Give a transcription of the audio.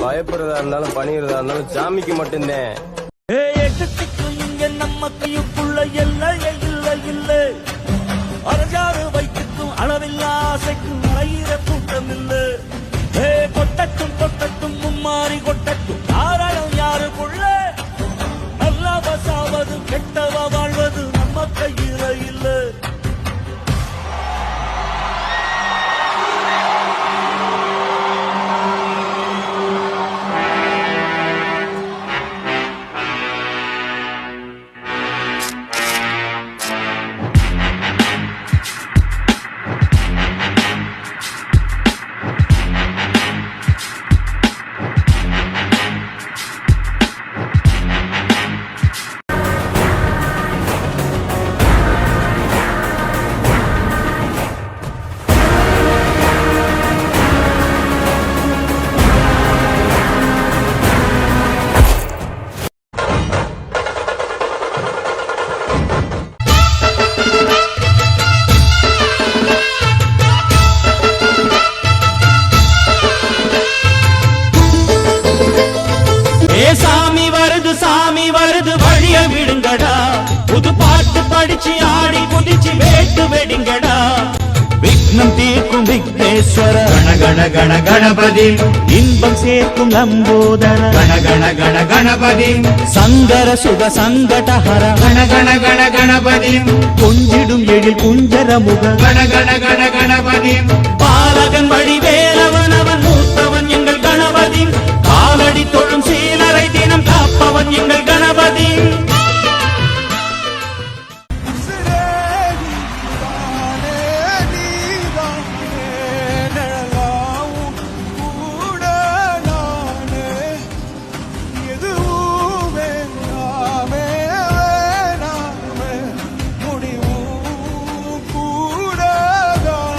பயப்படுறதா இருந்தாலும் பணிகிறதா இருந்தாலும் சாமிக்கு மட்டும்தான். இங்க நம்ம கையுக்குள்ள எல்லையே இல்லை அரசாறு வைத்துக்கும் அளவில்லா ஆசைக்கும் அழகிற கூட்டம் இல்லை. கொட்டட்டும் கொட்டட்டும் மும்மாறி கொட்டட்டும் யாராலும் யாருக்குள்ள நல்லவ சாவது கெட்டவ வாழ்வது நம்ம கையில இல்லை. சாமி வருது வழிய விடுங்கடா, புது பாட்டு படிச்சு ஆடி குதிச்சு வேட்டு வெடிங்கடா. விக்னம் தீர்க்கும் விக்னேஸ்வர கண கண கணபதி, இன்பம் சேர்க்கும் லம்போதர கண கண கணபதி, சங்கர சுக சங்கடஹர கண கணபதி, கொஞ்சிடும் எழில் குஞ்சர முக கண கணபதி, பாலகன் வழி வேலவ